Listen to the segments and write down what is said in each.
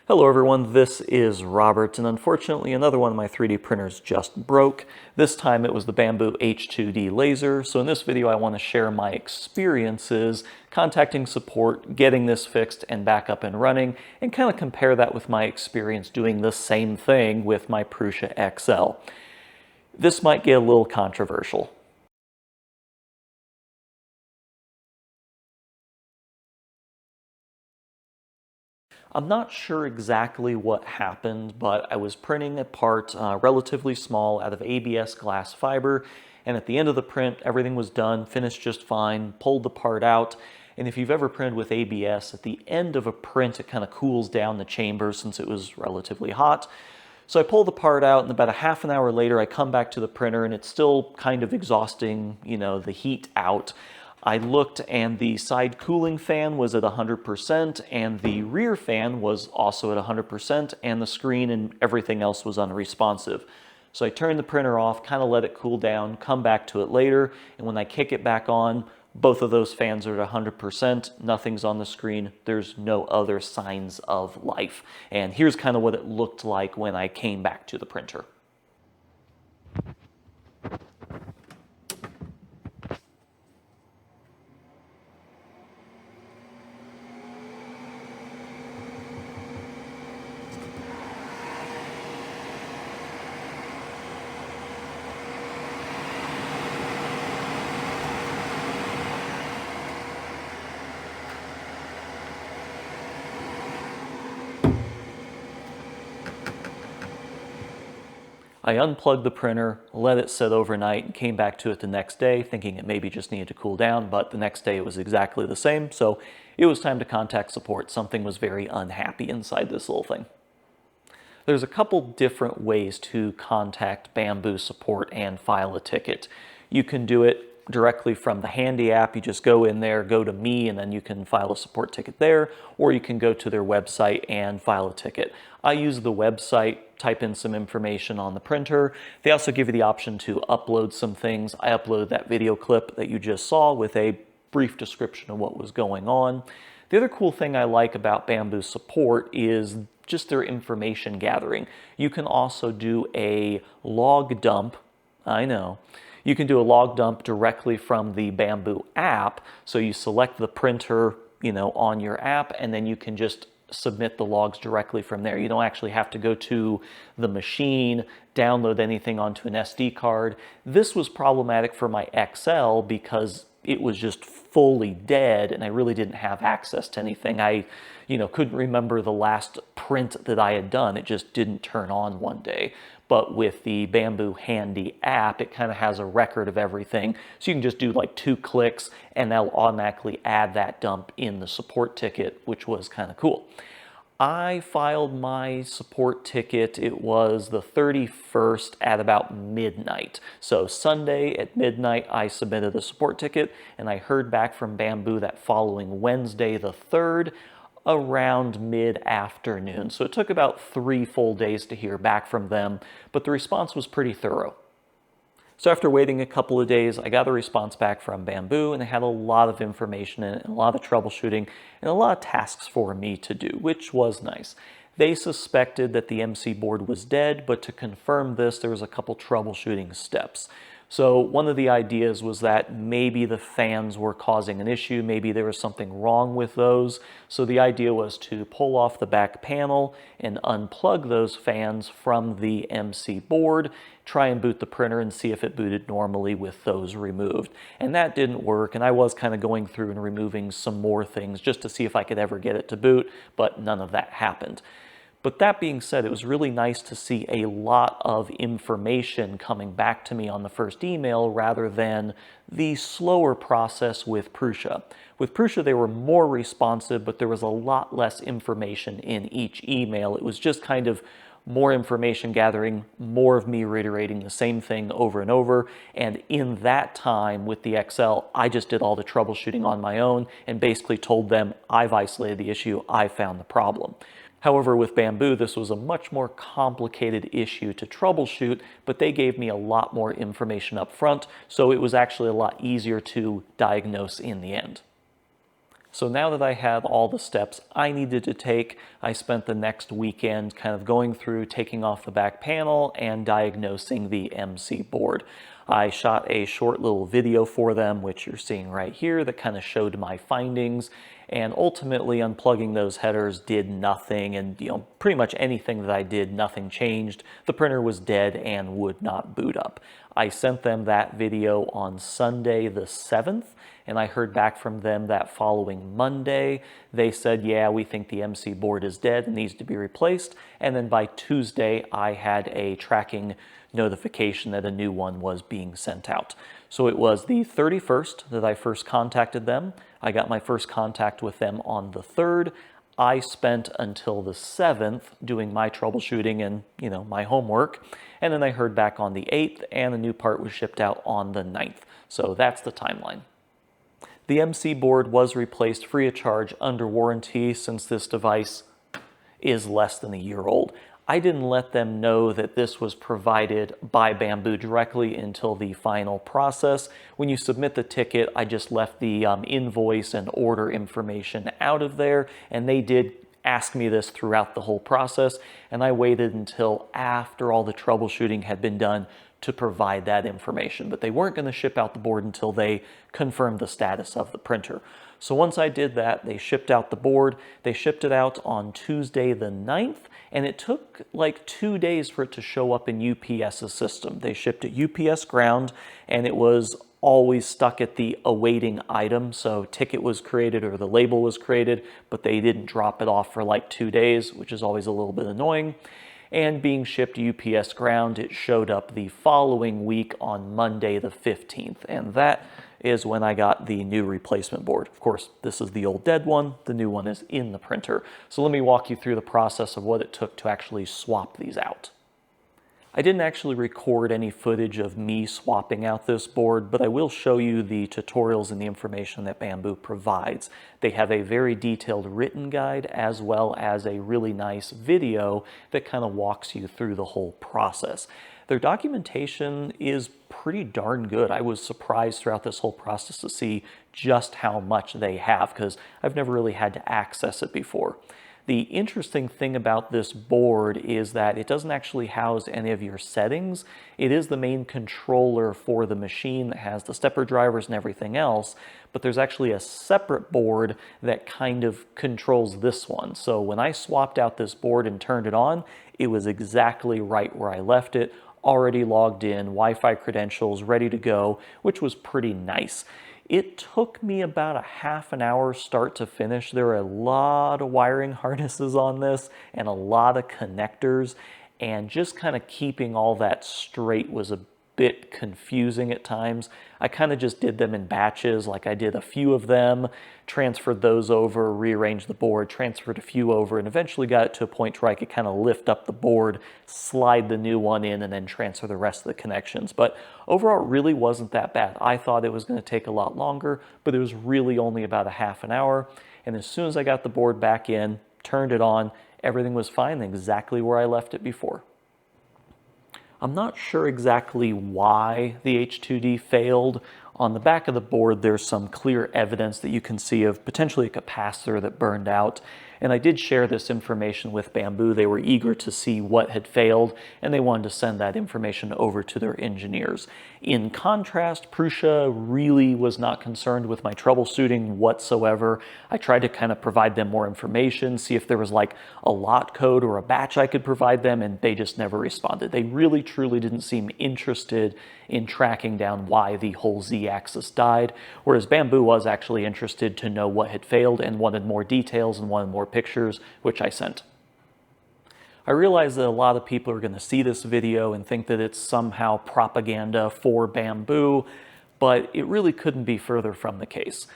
Hello everyone, this is Robert, and unfortunately another one of my 3D printers just broke. This time it was the Bambu H2D laser, so in this video I want to share my experiences contacting support, getting this fixed and back up and running, and kind of compare that with my experience doing the same thing with my Prusa XL. This might get a little controversial. I'm not sure exactly what happened, but I was printing a part relatively small out of ABS glass fiber, and at the end of the print, everything was done, finished just fine, pulled the part out, and if you've ever printed with ABS, at the end of a print, it kind of cools down the chamber since it was relatively hot. So I pull the part out, and about a half an hour later, I come back to the printer, and it's still kind of exhausting, the heat out. I looked, and the side cooling fan was at 100%, and the rear fan was also at 100%, and the screen and everything else was unresponsive. So I turned the printer off, kind of let it cool down, come back to it later, and when I kick it back on, both of those fans are at 100%, nothing's on the screen, there's no other signs of life. And here's kind of what it looked like when I came back to the printer. I unplugged the printer, let it sit overnight, and came back to it the next day thinking it maybe just needed to cool down, but the next day it was exactly the same, so it was time to contact support. Something was very unhappy inside this little thing. There's a couple different ways to contact Bambu support and file a ticket. You can do it directly from the Handy app. You just go in there, go to Me, and then you can file a support ticket there, or you can go to their website and file a ticket. I use the website, type in some information on the printer. They also give you the option to upload some things. I uploaded that video clip that you just saw with a brief description of what was going on. The other cool thing I like about Bambu support is just their information gathering. You can also do a log dump. I know. You can do a log dump directly from the Bambu app. So you select the printer, on your app, and then you can just submit the logs directly from there. You don't actually have to go to the machine, download anything onto an SD card. This was problematic for my XL because it was just fully dead and I really didn't have access to anything. I, couldn't remember the last print that I had done. It just didn't turn on one day. But with the Bambu Handy app, it kind of has a record of everything. So you can just do like 2 clicks and they'll automatically add that dump in the support ticket, which was kind of cool. I filed my support ticket, it was the 31st at about midnight. So Sunday at midnight, I submitted a support ticket, and I heard back from Bambu that following Wednesday, the 3rd, around mid-afternoon. So it took about 3 full days to hear back from them, but the response was pretty thorough. So after waiting a couple of days, I got a response back from Bambu, and it had a lot of information in it, a lot of troubleshooting, and a lot of tasks for me to do, which was nice. They suspected that the MC board was dead, but to confirm this, there was a couple troubleshooting steps. So one of the ideas was that maybe the fans were causing an issue, maybe there was something wrong with those. So the idea was to pull off the back panel and unplug those fans from the MC board, try and boot the printer and see if it booted normally with those removed. And that didn't work, and I was kind of going through and removing some more things just to see if I could ever get it to boot, but none of that happened. But that being said, it was really nice to see a lot of information coming back to me on the first email rather than the slower process with Prusa. With Prusa, they were more responsive, but there was a lot less information in each email. It was just kind of more information gathering, more of me reiterating the same thing over and over. And in that time with the XL, I just did all the troubleshooting on my own and basically told them, I've isolated the issue, I found the problem. However, with Bambu, this was a much more complicated issue to troubleshoot, but they gave me a lot more information up front, so it was actually a lot easier to diagnose in the end. So now that I had all the steps I needed to take, I spent the next weekend kind of going through, taking off the back panel and diagnosing the MC board. I shot a short little video for them, which you're seeing right here, that kind of showed my findings, and ultimately unplugging those headers did nothing, and pretty much anything that I did, nothing changed. The printer was dead and would not boot up. I sent them that video on Sunday the 7th, and I heard back from them that following Monday. They said, yeah, we think the MC board is dead and needs to be replaced. And then by Tuesday, I had a tracking notification that a new one was being sent out. So it was the 31st that I first contacted them. I got my first contact with them on the 3rd. I spent until the 7th doing my troubleshooting and, my homework. And then I heard back on the 8th, and a new part was shipped out on the 9th. So that's the timeline. The MC board was replaced free of charge under warranty since this device is less than a year old. I didn't let them know that this was provided by Bambu directly until the final process. When you submit the ticket, I just left the invoice and order information out of there, and they did ask me this throughout the whole process, and I waited until after all the troubleshooting had been done to provide that information. But they weren't going to ship out the board until they confirmed the status of the printer. So once I did that, they shipped out the board. They shipped it out on Tuesday the 9th, and it took like 2 days for it to show up in UPS's system. They shipped it UPS ground, and it was always stuck at the awaiting item. So ticket was created or the label was created, but they didn't drop it off for like 2 days, which is always a little bit annoying. And being shipped UPS ground, it showed up the following week on Monday the 15th. And that is when I got the new replacement board. Of course, this is the old dead one. The new one is in the printer. So let me walk you through the process of what it took to actually swap these out. I didn't actually record any footage of me swapping out this board, but I will show you the tutorials and the information that Bambu provides. They have a very detailed written guide as well as a really nice video that kind of walks you through the whole process. Their documentation is pretty darn good. I was surprised throughout this whole process to see just how much they have, because I've never really had to access it before. The interesting thing about this board is that it doesn't actually house any of your settings. It is the main controller for the machine that has the stepper drivers and everything else, but there's actually a separate board that kind of controls this one. So when I swapped out this board and turned it on, it was exactly right where I left it, already logged in, Wi-Fi credentials, ready to go, which was pretty nice. It took me about a half an hour start to finish. There are a lot of wiring harnesses on this and a lot of connectors, and just kind of keeping all that straight was a bit confusing at times. I kind of just did them in batches, like I did a few of them, transferred those over, rearranged the board, transferred a few over, and eventually got it to a point where I could kind of lift up the board, slide the new one in, and then transfer the rest of the connections. But overall, it really wasn't that bad. I thought it was going to take a lot longer, but it was really only about a half an hour. And as soon as I got the board back in, turned it on, everything was fine, exactly where I left it before. I'm not sure exactly why the H2D failed. On the back of the board, there's some clear evidence that you can see of potentially a capacitor that burned out. And I did share this information with Bambu. They were eager to see what had failed, and they wanted to send that information over to their engineers. In contrast, Prusa really was not concerned with my troubleshooting whatsoever. I tried to kind of provide them more information, see if there was like a lot code or a batch I could provide them, and they just never responded. They really, truly didn't seem interested in tracking down why the whole Z-axis died, whereas Bambu was actually interested to know what had failed and wanted more details and wanted more pictures, which I sent. I realize that a lot of people are going to see this video and think that it's somehow propaganda for Bambu, but it really couldn't be further from the case.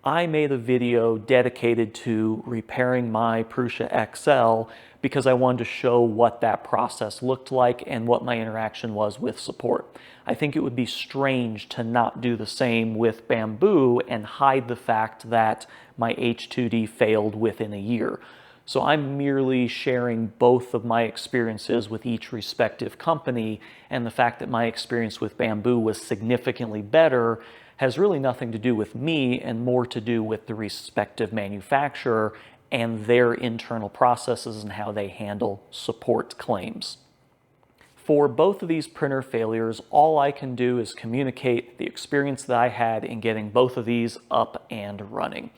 I made a video dedicated to repairing my Prusa XL because I wanted to show what that process looked like and what my interaction was with support. I think it would be strange to not do the same with Bambu and hide the fact that my H2D failed within a year. So I'm merely sharing both of my experiences with each respective company, and the fact that my experience with Bambu was significantly better has really nothing to do with me and more to do with the respective manufacturer and their internal processes and how they handle support claims. For both of these printer failures, all I can do is communicate the experience that I had in getting both of these up and running.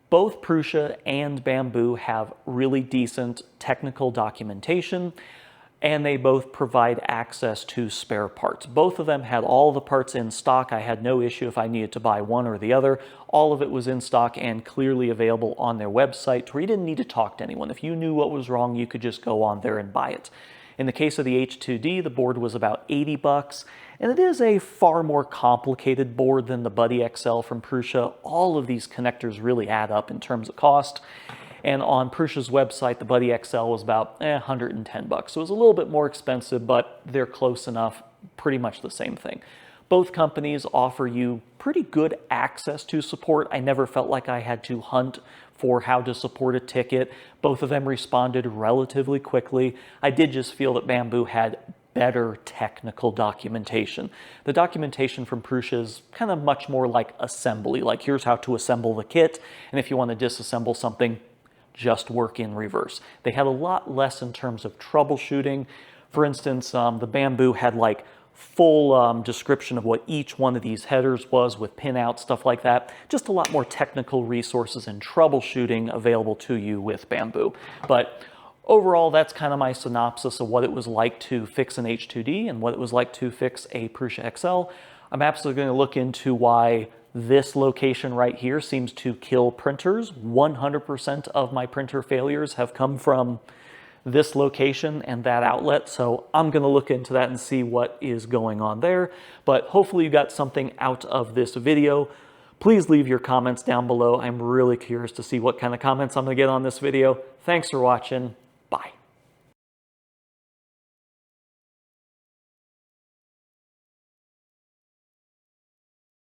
Both Prusa and Bambu have really decent technical documentation, and they both provide access to spare parts. Both of them had all the parts in stock. I had no issue if I needed to buy one or the other. All of it was in stock and clearly available on their website, where you didn't need to talk to anyone. If you knew what was wrong, you could just go on there and buy it. In the case of the H2D, the board was about 80 bucks, and it is a far more complicated board than the Buddy XL from Prusa. All of these connectors really add up in terms of cost. And on Prusa's website, the Buddy XL was about 110 bucks. So it was a little bit more expensive, but they're close enough, pretty much the same thing. Both companies offer you pretty good access to support. I never felt like I had to hunt for how to support a ticket. Both of them responded relatively quickly. I did just feel that Bambu had better technical documentation. The documentation from Prusa is kind of much more like assembly, like here's how to assemble the kit, and if you want to disassemble something, just work in reverse. They had a lot less in terms of troubleshooting. For instance, the Bambu had like full description of what each one of these headers was with pinout, stuff like that. Just a lot more technical resources and troubleshooting available to you with Bambu. But overall, that's kind of my synopsis of what it was like to fix an H2D and what it was like to fix a Prusa XL. I'm absolutely going to look into why this location right here seems to kill printers. 100% of my printer failures have come from this location and that outlet, so I'm going to look into that and see what is going on there. But hopefully you got something out of this video. Please leave your comments down below. I'm really curious to see what kind of comments I'm going to get on this video. Thanks for watching.